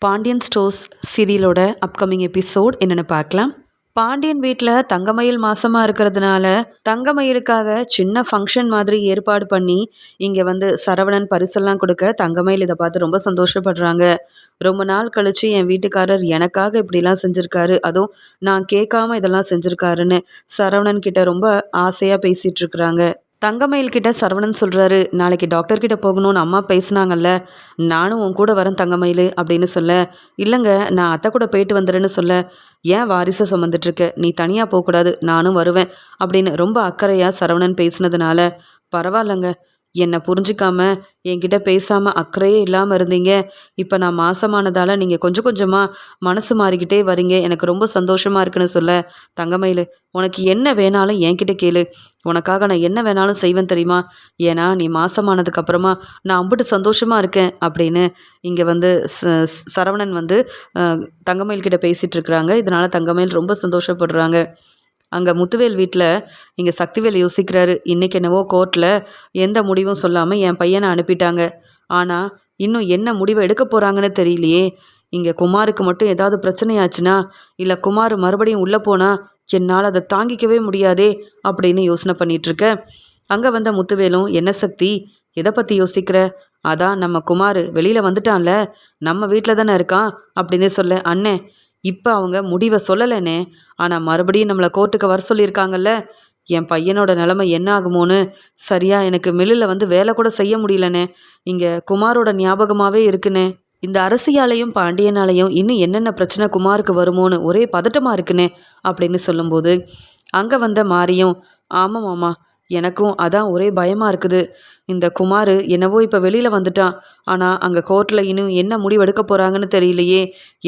Pandian stores சீரியலோட upcoming episode என்னென்னு பார்க்கலாம். பாண்டியன் வீட்டில் தங்கமயில் மாசமாக இருக்கிறதுனால தங்கமயிலுக்காக சின்ன ஃபங்க்ஷன் மாதிரி ஏற்பாடு பண்ணி இங்கே வந்து சரவணன் பரிசெல்லாம் கொடுக்க தங்கமயில் இதை பார்த்து ரொம்ப சந்தோஷப்படுறாங்க. ரொம்ப நாள் கழித்து என் வீட்டுக்காரர் எனக்காக இப்படிலாம் செஞ்சுருக்காரு, அதுவும் நான் கேட்காம இதெல்லாம் செஞ்சுருக்காருன்னு சரவணன் கிட்ட ரொம்ப ஆசையாக பேசிகிட்டு இருக்கிறாங்க. தங்கமயில் கிட்ட சரவணன் சொல்கிறாரு, நாளைக்கு டாக்டர் கிட்ட போகணும்னு அம்மா பேசுனாங்கல்ல, நானும் உன் கூட வரேன் தங்கமயில் அப்படின்னு சொல்ல, இல்லைங்க நான் அத்தை கூட போயிட்டு வந்துடுறேன்னு சொல்ல, ஏன் வாரிசை சுமந்துட்டுருக்க, நீ தனியாக போகக்கூடாது நானும் வருவேன் அப்படின்னு ரொம்ப அக்கறையாக சரவணன் பேசினதுனால, பரவாயில்லைங்க என்னை புரிஞ்சிக்காம என்கிட்ட பேசாமல் அக்கறையே இல்லாமல் இருந்தீங்க, இப்போ நான் மாசமானதால் நீங்கள் கொஞ்சம் கொஞ்சமாக மனசு மாறிக்கிட்டே வரீங்க, எனக்கு ரொம்ப சந்தோஷமாக இருக்குன்னு சொல்ல, தங்கமயில் உனக்கு என்ன வேணாலும் என்கிட்ட கேளு, உனக்காக நான் என்ன வேணாலும் செய்வேன் தெரியுமா, ஏன்னா நீ மாசமானதுக்கப்புறமா நான் அம்பிட்டு சந்தோஷமாக இருக்கேன் அப்படின்னு இங்கே வந்து சரவணன் வந்து தங்கமயில் கிட்ட பேசிகிட்டு இருக்கிறாங்க. இதனால் தங்கமயில் ரொம்ப சந்தோஷப்படுறாங்க. அங்கே முத்துவேல் வீட்டில் இங்கே சக்திவேல் யோசிக்கிறாரு, இன்றைக்கி என்னவோ கோர்ட்டில் எந்த முடிவும் சொல்லாமல் என் பையனை அனுப்பிட்டாங்க, ஆனால் இன்னும் என்ன முடிவை எடுக்க போகிறாங்கன்னு தெரியலையே, இங்கே குமாருக்கு மட்டும் ஏதாவது பிரச்சனையாச்சுன்னா, இல்லை குமார் மறுபடியும் உள்ளே போனால் என்னால் அதை தாங்கிக்கவே முடியாதே அப்படின்னு யோசனை பண்ணிகிட்ருக்க. அங்கே வந்த முத்துவேலும், என்ன சக்தி எதை பற்றி யோசிக்கிற, அதான் நம்ம குமார் வெளியில் வந்துட்டான்ல, நம்ம வீட்டில் தானே இருக்கான் அப்படின்னு சொல்ல, அண்ணே இப்போ அவங்க முடிவை சொல்லலைனே, ஆனால் மறுபடியும் நம்மளை கோர்ட்டுக்கு வர சொல்லியிருக்காங்கல்ல, என் பையனோட நிலைமை என்ன ஆகுமோன்னு சரியாக எனக்கு மில்லில் வந்து வேலை கூட செய்ய முடியலனே, இங்கே குமாரோட ஞாபகமாகவே இருக்குனே, இந்த அரசியாலையும் பாண்டியனாலையும் இன்னும் என்னென்ன பிரச்சனை குமாருக்கு வருமோன்னு ஒரே பதட்டமாக இருக்குனே அப்படின்னு சொல்லும்போது, அங்கே வந்த மாரியும், ஆமாம் மாமா எனக்கும் அதான் ஒரே பயமாக இருக்குது, இந்த குமார் என்னவோ இப்போ வெளியில் வந்துட்டான், ஆனால் அங்கே கோர்ட்டில் இன்னும் என்ன முடிவெடுக்க போகிறாங்கன்னு தெரியலையே,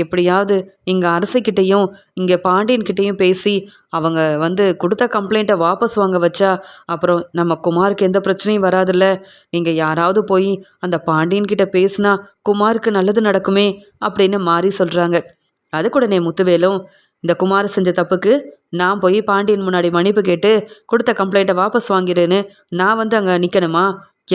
எப்படியாவது இங்கே அரசிக்கிட்டேயும் இங்கே பாண்டியன்கிட்டையும் பேசி அவங்க வந்து கொடுத்த கம்ப்ளைண்ட்டை வாபஸ் வாங்க வச்சா அப்புறம் நம்ம குமாருக்கு எந்த பிரச்சனையும் வராதில்ல, நீங்கள் யாராவது போய் அந்த பாண்டியன்கிட்ட பேசினா குமாருக்கு நல்லது நடக்குமே அப்படின்னு மாறி சொல்கிறாங்க. அதுக்கூடனே முத்துவேலும், இந்த குமார் செஞ்ச தப்புக்கு நான் போய் பாண்டியன் முன்னாடி மன்னிப்பு கேட்டு கொடுத்த கம்ப்ளைண்ட்டை வாபஸ் வாங்கிறேன்னு நான் வந்து அங்கே நிற்கணுமா,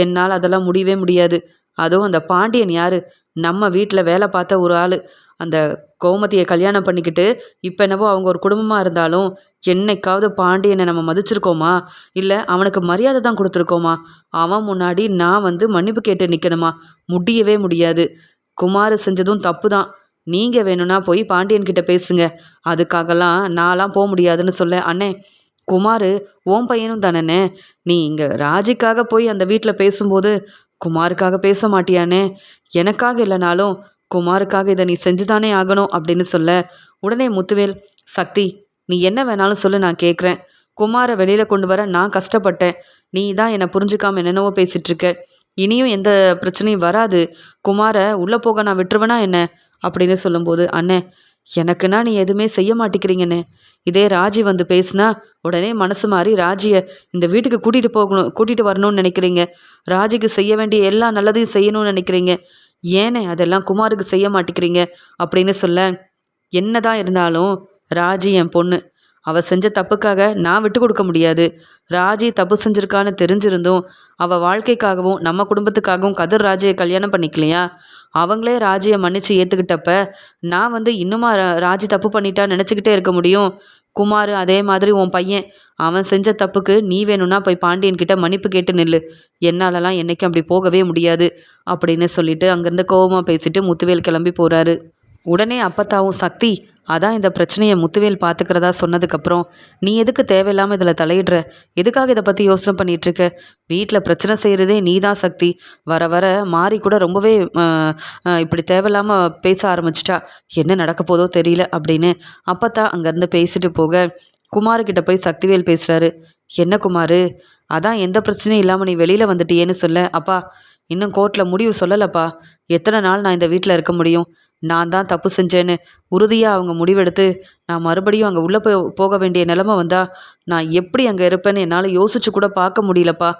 என்னால் அதெல்லாம் முடியவே முடியாது, அதுவும் அந்த பாண்டியன் யார், நம்ம வீட்டில் வேலை பார்த்த ஒரு ஆள், அந்த கோமதியை கல்யாணம் பண்ணிக்கிட்டு இப்போ என்னவோ அவங்க ஒரு குடும்பமாக இருந்தாலும் என்னைக்காவது பாண்டியனை நம்ம மதிச்சிருக்கோமா, இல்லை அவனுக்கு மரியாதை தான் கொடுத்துருக்கோமா, அவன் முன்னாடி நான் வந்து மன்னிப்பு கேட்டு நிற்கணுமா, முடியவே முடியாது, குமார் செஞ்சதும் தப்பு தான், நீங்கள் வேணும்னா போய் பாண்டியன்கிட்ட பேசுங்க, அதுக்காகலாம் நான்லாம் போக முடியாதுன்னு சொல்ல, அண்ணே குமார் ஓன் பையனும் தானே, நீ இங்கே ராஜிக்காக போய் அந்த வீட்டில் பேசும்போது குமாருக்காக பேச மாட்டியானே, எனக்காக இல்லைனாலும் குமாருக்காக இதை நீ செஞ்சுதானே ஆகணும் அப்படின்னு சொல்ல, உடனே முத்துவேல், சக்தி நீ என்ன வேணாலும் சொல்லு நான் கேட்குறேன், குமாரை வெளியில் கொண்டு வர நான் கஷ்டப்பட்டேன், நீ தான் என்னை புரிஞ்சுக்காமல் என்னென்னவோ பேசிகிட்ருக்க, இனியும் எந்த பிரச்சனையும் வராது, குமாரை உள்ளே போக நான் விட்டுருவேனா என்ன அப்படின்னு சொல்லும்போது, அண்ணே எனக்குன்னா நீ எதுவுமே செய்ய மாட்டேங்கிறீங்கண்ணே, இதே ராஜி வந்து பேசுனா உடனே மனசு மாறி ராஜியை இந்த வீட்டுக்கு கூட்டிகிட்டு வரணும்னு நினைக்கிறீங்க, ராஜிக்கு செய்ய வேண்டிய எல்லா நல்லதையும் செய்யணும்னு நினைக்கிறீங்க, ஏனே அதெல்லாம் குமாருக்கு செய்ய மாட்டேங்கிறீங்க அப்படின்னு சொல்ல, என்னதான் இருந்தாலும் ராஜி என் பொண்ணு, அவள் செஞ்ச தப்புக்காக நான் விட்டு கொடுக்க முடியாது, ராஜி தப்பு செஞ்சுருக்கான்னு தெரிஞ்சிருந்தும் அவள் வாழ்க்கைக்காகவும் நம்ம குடும்பத்துக்காகவும் கதிர் ராஜியை கல்யாணம் பண்ணிக்கலையா, அவங்களே ராஜியை மன்னிச்சு ஏற்றுக்கிட்டப்ப நான் வந்து இன்னுமா ராஜி தப்பு பண்ணிட்டான்னு நினச்சிக்கிட்டே இருக்க முடியும், குமார் அதே மாதிரி உன் பையன், அவன் செஞ்ச தப்புக்கு நீ வேணும்னா போய் பாண்டியன்கிட்ட மன்னிப்பு கேட்டு நில்லு, என்னாலலாம் என்றைக்கும் அப்படி போகவே முடியாது அப்படின்னு சொல்லிட்டு அங்கேருந்து கோவமாக பேசிட்டு முத்துவேல் கிளம்பி போகிறாரு. உடனே அப்பத்தாவும், சக்தி அதான் இந்த பிரச்சனையை முத்துவேல் பார்த்துக்கிறதா சொன்னதுக்கப்புறம் நீ எதுக்கு தேவையில்லாமல் இதில் தலையிடுற, எதுக்காக இதை பற்றி யோசனை பண்ணிகிட்ருக்க, வீட்டில் பிரச்சனை செய்கிறதே நீ தான் சக்தி, வர வர மாறி கூட ரொம்பவே இப்படி தேவையில்லாமல் பேச ஆரம்பிச்சிட்டா, என்ன நடக்க போதோ தெரியல அப்படின்னு அப்பத்தா அங்கேருந்து பேசிட்டு போக, குமார்கிட்ட போய் சக்திவேல் பேசுகிறாரு, என்ன குமார் அதான் எந்த பிரச்சனையும் இல்லாமல் நீ வெளியில் வந்துட்டியேன்னு சொல்ல, அப்பா இன்னும் கோர்ட்டில் முடிவு சொல்லலப்பா, எத்தனை நாள் நான் இந்த வீட்டில் இருக்க முடியும், நான் தான் தப்பு செஞ்சேன்னு உறுதியாக அவங்க முடிவெடுத்து நான் மறுபடியும் அங்கே உள்ளே போக வேண்டிய நிலைமை வந்தால் நான் எப்படி அங்கே இருப்பேன்னு என்னால் யோசிச்சு கூட பார்க்க முடியலப்பா,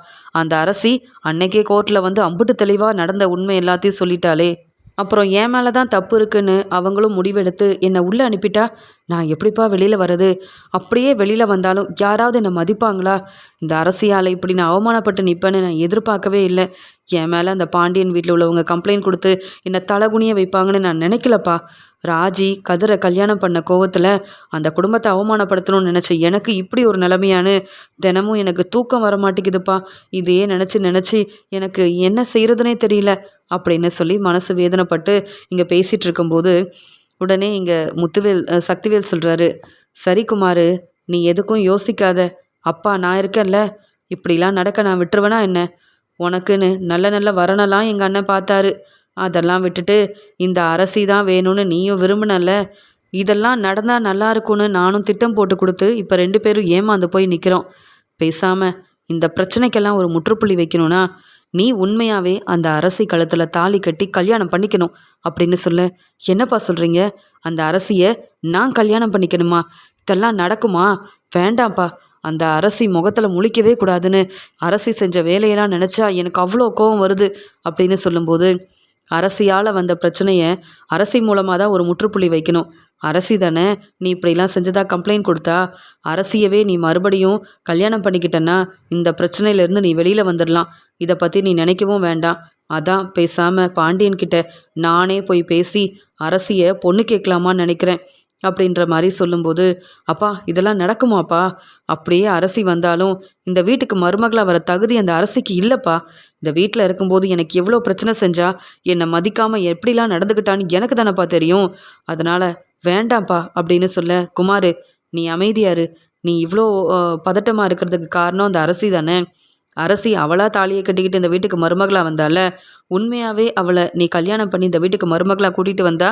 அந்த அரசி அன்னைக்கே கோர்ட்டில் வந்து அம்புட்டு தெளிவாக நடந்த உண்மை எல்லாத்தையும் சொல்லிட்டாலே, அப்புறம் என் மேலே தான் தப்பு இருக்குன்னு அவங்களும் முடிவெடுத்து என்னை உள்ளே அனுப்பிட்டா நான் எப்படிப்பா வெளியில் வர்றது? அப்படியே வெளியில் வந்தாலும் யாராவது என்னை மதிப்பாங்களா? இந்த அரசியால் இப்படி நான் அவமானப்பட்டு நிற்பேன்னு நான் எதிர்பார்க்கவே இல்லை. என் மேலே அந்த பாண்டியன் வீட்டில் உள்ளவங்க கம்ப்ளைண்ட் கொடுத்து என்னை தலகுனிய வைப்பாங்கன்னு நான் நினைக்கலப்பா. ராஜி கதிரை கல்யாணம் பண்ண கோவத்தில் அந்த குடும்பத்தை அவமானப்படுத்தணும்னு நினச்ச எனக்கு இப்படி ஒரு நிலைமையான்னு தினமும் எனக்கு தூக்கம் வர மாட்டேங்குதுப்பா. இதையே நினச்சி எனக்கு என்ன செய்கிறதுனே தெரியல அப்படின்னு சொல்லி மனசு வேதனைப்பட்டு இங்கே பேசிகிட்டு இருக்கும்போது உடனே இங்கே சக்திவேல் சொல்கிறாரு, சரி குமார், நீ எதுக்கும் யோசிக்காத. அப்பா நான் இருக்கேன்ல, இப்படிலாம் நடக்க நான் விட்டுருவேனா என்ன? உனக்குன்னு நல்ல நல்ல வரனெல்லாம் எங்கள் அண்ணன் பார்த்தாரு. அதெல்லாம் விட்டுட்டு இந்த அரசி தான் வேணும்னு நீயும் விரும்பினல்ல. இதெல்லாம் நடந்தால் நல்லா இருக்கும்னு நானும் திட்டம் போட்டு கொடுத்து இப்போ 2 பேரும் ஏமாந்து போய் நிற்கிறோம். பேசாமல் இந்த பிரச்சனைக்கெல்லாம் ஒரு முற்றுப்புள்ளி வைக்கணும்னா நீ உண்மையாகவே அந்த அரசி கழுத்தில் தாலி கட்டி கல்யாணம் பண்ணிக்கணும் அப்படின்னு சொல்ல. என்னப்பா சொல்கிறீங்க? அந்த அரசியை நான் கல்யாணம் பண்ணிக்கணுமா? இதெல்லாம் நடக்குமா? வேண்டாம்ப்பா. அந்த அரசி முகத்தில் முழிக்கவே கூடாதுன்னு அரசி செஞ்ச வேலையெல்லாம் நினச்சா எனக்கு அவ்வளோ கோபம் வருது அப்படின்னு சொல்லும்போது, அரசியால் வந்த பிரச்சனையை அரசி மூலமாக தான் ஒரு முற்றுப்புள்ளி வைக்கணும். அரசி தானே நீ இப்படிலாம் செஞ்சதாக கம்ப்ளைண்ட் கொடுத்தா, அரசியவே நீ மறுபடியும் கல்யாணம் பண்ணிக்கிட்டன்னா இந்த பிரச்சனையிலேருந்து நீ வெளியில் வந்துடலாம். இதை பற்றி நீ நினைக்கவும் வேண்டாம். அதான் பேசாமல் பாண்டியன்கிட்ட நானே போய் பேசி அரசியை பொண்ணு கேட்கலாமான்னு நினைக்கிறேன் அப்படின்ற மாதிரி சொல்லும்போது, அப்பா இதெல்லாம் நடக்குமாப்பா? அப்படியே அரசி வந்தாலும் இந்த வீட்டுக்கு மருமகளாக வர தகுதி அந்த அரசிக்கு இல்லைப்பா. இந்த வீட்டில் இருக்கும்போது எனக்கு எவ்வளோ பிரச்சனை செஞ்சா, என்னை மதிக்காமல் எப்படிலாம் நடந்துக்கிட்டான்னு எனக்கு தானேப்பா தெரியும். அதனால் வேண்டாம்ப்பா அப்படின்னு சொல்ல, குமார் நீ அமைதியாரு. நீ இவ்வளோ பதட்டமாக இருக்கிறதுக்கு காரணம் அந்த அரசி தானே. அரசி அவளா தாலியை கட்டிக்கிட்டு இந்த வீட்டுக்கு மருமகளாக வந்தால, உண்மையாகவே அவளை நீ கல்யாணம் பண்ணி இந்த வீட்டுக்கு மருமகளாக கூட்டிகிட்டு வந்தா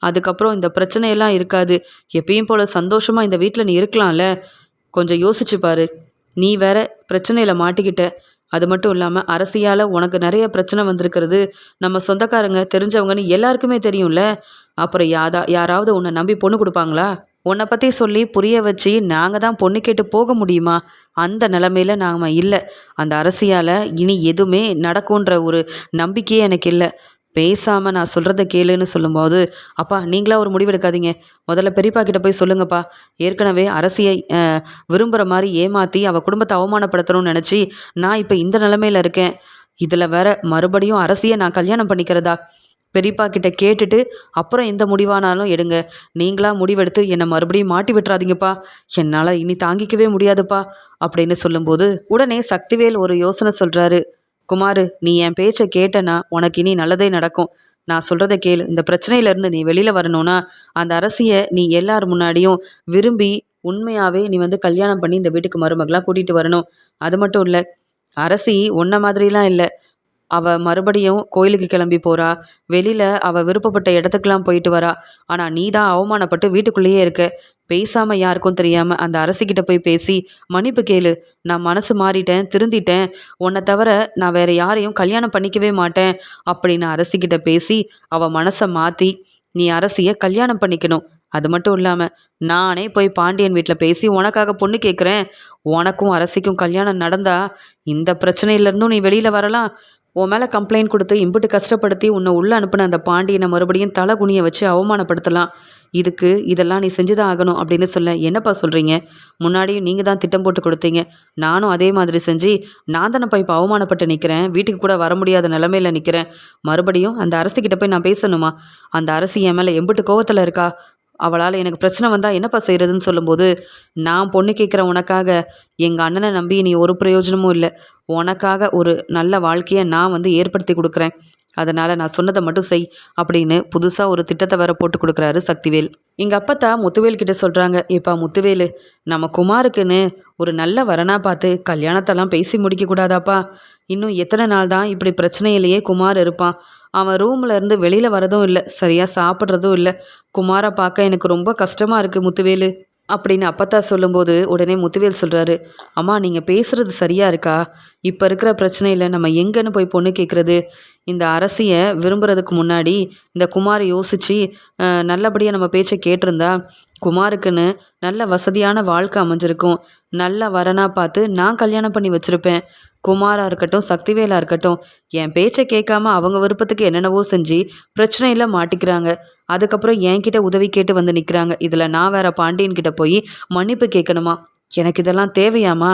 அதுக்கப்புறம் இந்த பிரச்சனையெல்லாம் இருக்காது. எப்பயும் போல் சந்தோஷமாக இந்த வீட்டில் நீ இருக்கலாம்ல. கொஞ்சம் யோசிச்சு பாரு. நீ வேற பிரச்சனையில் மாட்டிக்கிட்ட. அது மட்டும் இல்லாமல் அரசியால் உனக்கு நிறைய பிரச்சனை வந்திருக்கிறது நம்ம சொந்தக்காரங்க தெரிஞ்சவங்கன்னு எல்லாருக்குமே தெரியும்ல. அப்புறம் யாராவது உன்னை நம்பி பொண்ணு கொடுப்பாங்களா? உன்னை பற்றி சொல்லி புரிய வச்சு நாங்கள் தான் பொண்ணு கேட்டு போக முடியுமா? அந்த நிலமையில நாம் இல்லை. அந்த அரசியால் இனி எதுவுமே நடக்குன்ற ஒரு நம்பிக்கையே எனக்கு இல்லை. பேசாமல் நான் சொல்கிறத கேளுன்னு சொல்லும்போது, அப்பா நீங்களா ஒரு முடிவெடுக்காதீங்க. முதல்ல பெரியப்பா கிட்ட போய் சொல்லுங்கப்பா. ஏற்கனவே அரசியை விரும்புகிற மாதிரி ஏமாற்றி அவள் குடும்பத்தை அவமானப்படுத்தணும்னு நினச்சி நான் இப்போ இந்த நிலமையில இருக்கேன். இதில் வேற மறுபடியும் அரசியை நான் கல்யாணம் பண்ணிக்கிறதா? பெரியப்பா கிட்ட கேட்டுட்டு அப்புறம் எந்த முடிவானாலும் எடுங்க. நீங்களா முடிவெடுத்து என்னை மறுபடியும் மாட்டி விட்டுறாதீங்கப்பா. என்னால் இனி தாங்கிக்கவே முடியாதுப்பா அப்படின்னு சொல்லும்போது உடனே சக்திவேல் ஒரு யோசனை சொல்கிறாரு. குமார் நீ என் பேச்சை கேட்டனா உனக்கு இனி நல்லதே நடக்கும். நான் சொல்கிறத கேளு. இந்த பிரச்சனையிலேருந்து நீ வெளியில் வரணும்னா அந்த அரசியை நீ எல்லார் முன்னாடியும் விரும்பி உண்மையாகவே நீ கல்யாணம் பண்ணி இந்த வீட்டுக்கு மருமகளாக கூட்டிகிட்டு வரணும். அது மட்டும் இல்லை, அரசி உன்ன மாதிரிலாம் இல்லை. அவள் மறுபடியும் கோயிலுக்கு கிளம்பி போகிறா. வெளியில் அவள் விருப்பப்பட்ட இடத்துக்கெலாம் போயிட்டு வரா. ஆனால் நீ தான் அவமானப்பட்டு வீட்டுக்குள்ளேயே இருக்க. பேசாமல் யாருக்கும் தெரியாமல் அந்த அரசிக்கிட்ட போய் பேசி மன்னிப்பு கேளு. நான் மனசு மாறிட்டேன், திருந்திட்டேன். உன்னை தவிர நான் வேறு யாரையும் கல்யாணம் பண்ணிக்கவே மாட்டேன் அப்படின்னு அரசிக்கிட்ட பேசி அவள் மனசை மாற்றி நீ அரசியை கல்யாணம் பண்ணிக்கணும். அது மட்டும் இல்லாமல் நானே போய் பாண்டியன் வீட்டில் பேசி உனக்காக பொண்ணு கேட்குறேன். உனக்கும் அரசிக்கும் கல்யாணம் நடந்தால் இந்த பிரச்சனையிலேருந்தும் நீ வெளியில் வரலாம். உன் மேலே கம்ப்ளைண்ட் கொடுத்து இம்புட்டு கஷ்டப்படுத்தி உன்னை உள்ளே அனுப்பின அந்த பாண்டியனை மறுபடியும் தலை குனிய வச்சு அவமானப்படுத்தலாம். இதெல்லாம் நீ செஞ்சுதான் ஆகணும் அப்படின்னு சொல்ல. என்னப்பா சொல்கிறீங்க? முன்னாடியும் நீங்கள் தான் திட்டம் போட்டு கொடுத்தீங்க. நானும் அதே மாதிரி செஞ்சு நான் தானேப்பா இப்போ அவமானப்பட்டு நிற்கிறேன். வீட்டுக்கு கூட வர முடியாத நிலமையில நிற்கிறேன். மறுபடியும் அந்த அரசிக்கிட்ட போய் நான் பேசணுமா? அந்த அரசி என் மேலே எம்புட்டு கோவத்தில் இருக்கா. அவளால் எனக்கு பிரச்சனை வந்தால் என்னப்பா செய்கிறதுன்னு சொல்லும்போது, நான் பொண்ணு கேட்குற உனக்காக எங்கள் அண்ணனை நம்பி நீ ஒரு பிரயோஜனமும் இல்லை. உனக்காக ஒரு நல்ல வாழ்க்கையை நான் ஏற்படுத்தி கொடுக்குறேன். அதனால் நான் சொன்னதை மட்டும் செய் அப்படின்னு புதுசாக ஒரு திட்டத்தை வேற போட்டு கொடுக்குறாரு சக்திவேல். எங்கள் அப்பத்தா முத்துவேல் கிட்ட சொல்கிறாங்க, ஏப்பா முத்துவேலு, நம்ம குமாருக்குன்னு ஒரு நல்ல வரனா பார்த்து கல்யாணத்தெல்லாம் பேசி முடிக்கக்கூடாதாப்பா? இன்னும் எத்தனை நாள் தான் இப்படி பிரச்சனையிலேயே குமார் இருப்பான்? அவன் ரூமில் இருந்து வெளியில் வரதும் இல்லை, சரியாக சாப்பிட்றதும் இல்லை. குமாரை பார்க்க எனக்கு ரொம்ப கஷ்டமாக இருக்குது முத்துவேலு அப்படின்னு அப்பத்தா சொல்லும்போது உடனே முத்துவேல் சொல்கிறாரு, அம்மா நீங்கள் பேசுகிறது சரியாக இருக்கா? இப்போ இருக்கிற பிரச்சனையில் நம்ம எங்கேன்னு போய் பொண்ணு கேட்குறது? இந்த அரசியை விரும்புறதுக்கு முன்னாடி இந்த குமாரை யோசித்து நல்லபடியாக நம்ம பேச்சை கேட்டிருந்தா குமாருக்குன்னு நல்ல வசதியான வாழ்க்கை அமைஞ்சிருக்கும். நல்ல வரனாக பார்த்து நான் கல்யாணம் பண்ணி வச்சுருப்பேன். குமாரா இருக்கட்டும், சக்திவேலா இருக்கட்டும், என் பேச்சை கேட்காம அவங்க விருப்பத்துக்கு என்னென்னவோ செஞ்சு பிரச்சனையில மாட்டிக்கிறாங்க. அதுக்கப்புறம் என்கிட்ட உதவி கேட்டு வந்து நிற்கிறாங்க. இதில் நான் வேற பாண்டியன் கிட்ட போய் மன்னிப்பு கேட்கணுமா? எனக்கு இதெல்லாம் தேவையாம்மா?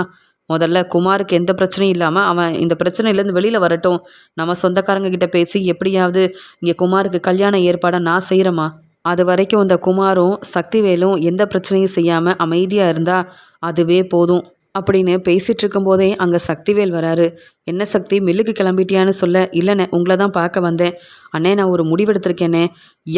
முதல்ல குமாருக்கு எந்த பிரச்சனையும் இல்லாமல் அவன் இந்த பிரச்சனையிலேருந்து வெளியில் வரட்டும். நம்ம சொந்தக்காரங்க கிட்ட பேசி எப்படியாவது இங்கே குமாருக்கு கல்யாண ஏற்பாடை நான் செய்கிறேம்மா. அது வரைக்கும் இந்த குமாரும் சக்திவேலும் எந்த பிரச்சனையும் செய்யாமல் அமைதியாக இருந்தால் அதுவே போதும் அப்படின்னு பேசிகிட்டு இருக்கும்போதே அங்கே சக்திவேல் வராரு. என்ன சக்தி, மில்லுக்கு கிளம்பிட்டியான்னு சொல்ல, இல்லைண்ணே உங்களை தான் பார்க்க வந்தேன். அண்ணே நான் ஒரு முடிவெடுத்திருக்கேனே.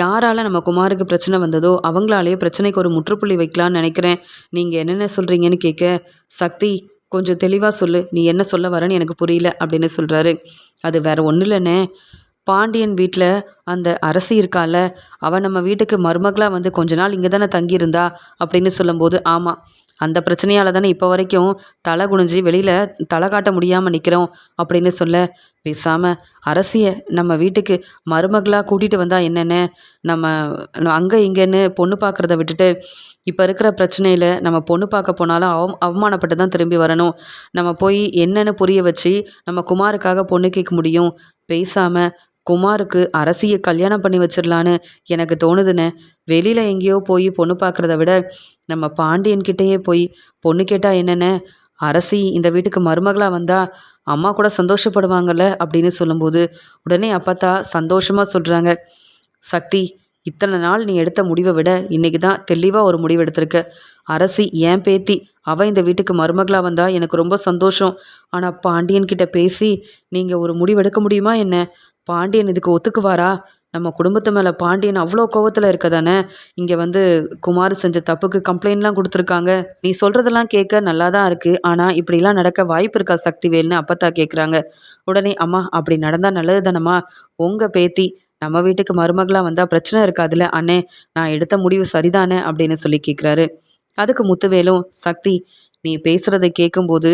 யாரால் நம்ம குமாருக்கு பிரச்சனை வந்ததோ அவங்களாலேயே பிரச்சனைக்கு ஒரு முற்றுப்புள்ளி வைக்கலான்னு நினைக்கிறேன். நீங்கள் என்னென்ன சொல்கிறீங்கன்னு கேட்க, சக்தி கொஞ்சம் தெளிவாக சொல்லு, நீ என்ன சொல்ல வரேன்னு எனக்கு புரியல அப்படின்னு சொல்கிறாரு. அது வேற ஒன்றும் இல்லைண்ணே, பாண்டியன் வீட்டில் அந்த அரசி இருக்கால, அவன் நம்ம வீட்டுக்கு மருமகளாக வந்து கொஞ்ச நாள் இங்கே தானே தங்கியிருந்தா அப்படின்னு சொல்லும்போது, ஆமாம் அந்த பிரச்சனையால் தானே இப்போ வரைக்கும் தலை குனிஞ்சு வெளியில் தலை காட்ட முடியாமல் நிற்கிறோம் அப்படின்னு சொல்ல, பேசாமல் அரசியை நம்ம வீட்டுக்கு மருமகளாக கூட்டிகிட்டு வந்தால் என்னென்ன, நம்ம அங்கே இங்கேன்னு பொண்ணு பார்க்குறத விட்டுட்டு இப்போ இருக்கிற பிரச்சனையில் நம்ம பொண்ணு பார்க்க போனாலும் அவமானப்பட்டு தான் திரும்பி வரணும். நம்ம போய் என்னென்னு புரிய வச்சு நம்ம குமாருக்காக பொண்ணு கேட்க முடியும். பேசாமல் குமாருக்கு அரசியை கல்யாணம் பண்ணி வச்சிடலான்னு எனக்கு தோணுதுண்ணே. வெளியில் எங்கேயோ போய் பொண்ணு பார்க்குறத விட நம்ம பாண்டியன்கிட்டேயே போய் பொண்ணு கேட்டால் என்னென்ன, அரசி இந்த வீட்டுக்கு மருமகளாக வந்தால் அம்மா கூட சந்தோஷப்படுவாங்கள்ல அப்படின்னு சொல்லும்போது உடனே அப்பத்தா சந்தோஷமாக சொல்கிறாங்க, சக்தி இத்தனை நாள் நீ எடுத்த முடிவை விட இன்றைக்கி தான் தெளிவாக ஒரு முடிவு எடுத்திருக்க. அரசி ஏன் பேத்தி, அவள் இந்த வீட்டுக்கு மருமகளாக வந்தால் எனக்கு ரொம்ப சந்தோஷம். ஆனால் பாண்டியன்கிட்ட பேசி நீங்கள் ஒரு முடிவு எடுக்க முடியுமா என்ன? பாண்டியன் இதுக்கு ஒத்துக்குவாரா? நம்ம குடும்பத்து மேலே பாண்டியன் அவ்வளோ கோவத்தில் இருக்க தானே இங்கே வந்து குமார் செஞ்ச தப்புக்கு கம்ப்ளைண்ட்லாம் கொடுத்துருக்காங்க. நீ சொல்கிறதெல்லாம் கேட்க நல்லா தான் இருக்குது, ஆனால் இப்படிலாம் நடக்க வாய்ப்பு இருக்கா சக்திவேல்னு அப்பத்தா கேட்குறாங்க. உடனே அம்மா அப்படி நடந்தால் நல்லது தானம்மா, உங்கள் பேத்தி நம்ம வீட்டுக்கு மருமகளாக வந்தால் பிரச்சனை இருக்காதுல்ல அண்ணே, நான் எடுத்த முடிவு சரிதானே அப்படின்னு சொல்லி கேட்குறாரு. அதுக்கு முத்துவேலும், சக்தி நீ பேசுகிறத கேட்கும்போது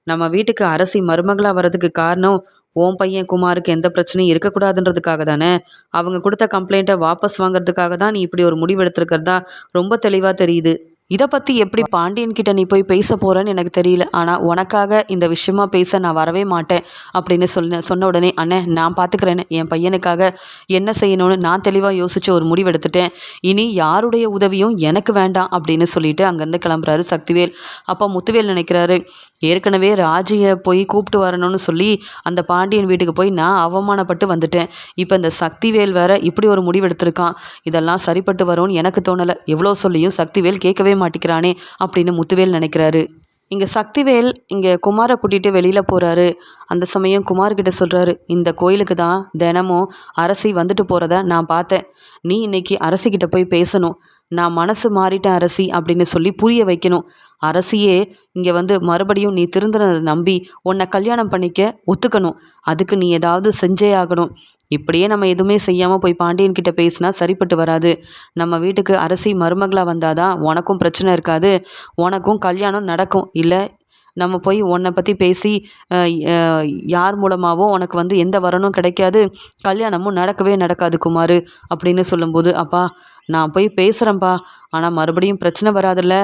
நம்ம வீட்டுக்கு அரசி மருமகளாக வர்றதுக்கு காரணம் உன் பையன் குமாருக்கு எந்த பிரச்சனையும் இருக்கக்கூடாதுன்றதுக்காக தானே, அவங்க கொடுத்த கம்ப்ளைண்ட்டை வாபஸ் வாங்குறதுக்காக தான் நீ இப்படி ஒரு முடிவு எடுத்திருக்கிறதா ரொம்ப தெளிவாக தெரியுது. இதை பற்றி எப்படி பாண்டியன் கிட்ட நீ போய் பேச போகிறேன்னு எனக்கு தெரியல, ஆனால் உனக்காக இந்த விஷயமா பேச நான் வரவே மாட்டேன் அப்படின்னு சொன்ன உடனே, அண்ணே நான் பார்த்துக்கிறேன்னு, என் பையனுக்காக என்ன செய்யணும்னு நான் தெளிவாக யோசித்து ஒரு முடிவு எடுத்துட்டேன். இனி யாருடைய உதவியும் எனக்கு வேண்டாம் அப்படின்னு சொல்லிட்டு அங்கேருந்து கிளம்புறாரு சக்திவேல். அப்போ முத்துவேல் நினைக்கிறாரு, ஏற்கனவே ராஜியை போய் கூப்பிட்டு வரணும்னு சொல்லி அந்த பாண்டியன் வீட்டுக்கு போய் நான் அவமானப்பட்டு வந்துட்டேன். இப்போ இந்த சக்திவேல் வேற இப்படி ஒரு முடிவு எடுத்திருக்கான். இதெல்லாம் சரிப்பட்டு வரும்னு எனக்கு தோணலை. எவ்வளோ சொல்லியும் சக்திவேல் கேட்கவே மாட்டிக்கிறானே அப்படின்னு முத்துவேல் நினைக்கிறாரு. இங்கே சக்திவேல் இங்கே குமாரை கூட்டிகிட்டு வெளியில் போகிறாரு. அந்த சமயம் குமார்கிட்ட சொல்கிறாரு, இந்த கோயிலுக்கு தான் தினமும் அரசி வந்துட்டு போகிறத நான் பார்த்தேன். நீ இன்னைக்கு அரசிக்கிட்ட போய் பேசணும். நான் மனசு மாறிட்டேன் அரசி அப்படின்னு சொல்லி புரிய வைக்கணும். அரசியே இங்கே வந்து மறுபடியும் நீ திருந்தினதை நம்பி உன்னை கல்யாணம் பண்ணிக்க ஒத்துக்கணும். அதுக்கு நீ ஏதாவது செஞ்சே ஆகணும். இப்படியே நம்ம எதுவுமே செய்யாமல் போய் பாண்டியன் கிட்ட பேசினா சரிப்பட்டு வராது. நம்ம வீட்டுக்கு அரசி மருமகளாக வந்தாதான் உனக்கும் பிரச்சனை இருக்காது, உனக்கும் கல்யாணம் நடக்கும். இல்லை நம்ம போய் உன்னை பற்றி பேசி யார் மூலமாகவும் உனக்கு வந்து எந்த வரனும் கிடைக்காது, கல்யாணமும் நடக்கவே நடக்காது குமார் அப்படின்னு சொல்லும்போது, அப்பா நான் போய் பேசுகிறேன்ப்பா, ஆனால் மறுபடியும் பிரச்சனை வராதில்ல,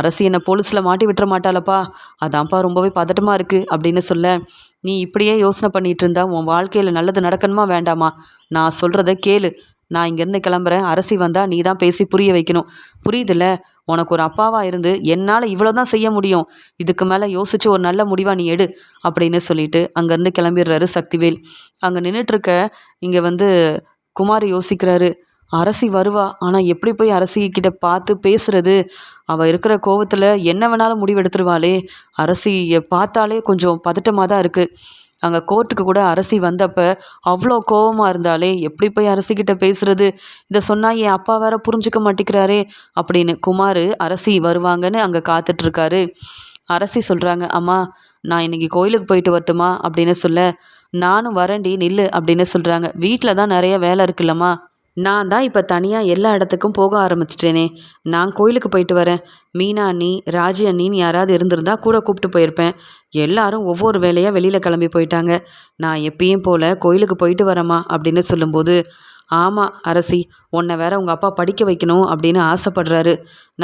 அரசி என்னை போலீஸில் மாட்டி விட்டுற மாட்டாளப்பா, அதான்ப்பா ரொம்பவே பதட்டமாக இருக்குது அப்படின்னு சொல்ல, நீ இப்படியே யோசனை பண்ணிகிட்டு இருந்தா உன் வாழ்க்கையில் நல்லது நடக்கணுமா வேண்டாமா? நான் சொல்கிறத கேளு. நான் இங்கேருந்து கிளம்புறேன். அரசி வந்தால் நீ தான் பேசி புரிய வைக்கணும். புரியுதுல்ல? உனக்கு ஒரு அப்பாவாக இருந்து என்னால் இவ்வளோ தான் செய்ய முடியும். இதுக்கு மேலே யோசித்து ஒரு நல்ல முடிவாக நீ எடு அப்படின்னு சொல்லிட்டு அங்கேருந்து கிளம்பிடுறாரு சக்திவேல். அங்கே நின்றுட்டுருக்க இங்கே வந்து குமார் யோசிக்கிறாரு, அரசி வருவா, ஆனால் எப்படி போய் அரசிக்கிட்ட பார்த்து பேசுறது? அவள் இருக்கிற கோவத்தில் என்ன வேணாலும் முடிவெடுத்துருவாளே. அரசியை பார்த்தாலே கொஞ்சம் பதட்டமாக தான் இருக்குது. அங்கே கோர்ட்டுக்கு கூட அரசி வந்தப்போ அவ்வளோ கோவமாக இருந்தாலே, எப்படி போய் அரசிக்கிட்ட பேசுறது? இதை சொன்னால் என் அப்பா வேற புரிஞ்சுக்க மாட்டேங்கிறாரே அப்படின்னு குமார் அரசி வருவாங்கன்னு அங்கே காத்துட்ருக்காரு. அரசி சொல்கிறாங்க, அம்மா நான் இன்னைக்கு கோயிலுக்கு போயிட்டு வரட்டுமா அப்படின்னு சொல்ல, நானும் வரேன்டி நில்லு அப்படின்னு சொல்கிறாங்க. வீட்டில் தான் நிறைய வேலை இருக்குல்லம்மா, நான் தான் இப்போ தனியாக எல்லா இடத்துக்கும் போக ஆரம்பிச்சிட்டேனே. நான் கோயிலுக்கு போயிட்டு வரேன். மீனா அண்ணி, ராஜி அண்ணின்னு யாராவது இருந்திருந்தா கூட கூப்பிட்டு போயிருப்பேன். எல்லாரும் ஒவ்வொரு வேலையாக வெளியில் கிளம்பி போயிட்டாங்க. நான் எப்பயும் போல் கோயிலுக்கு போயிட்டு வரேம்மா அப்படின்னு சொல்லும்போது, ஆமாம் அரசி, உன்னை வேற உங்கள் அப்பா படிக்க வைக்கணும் அப்படின்னு ஆசைப்படுறாரு.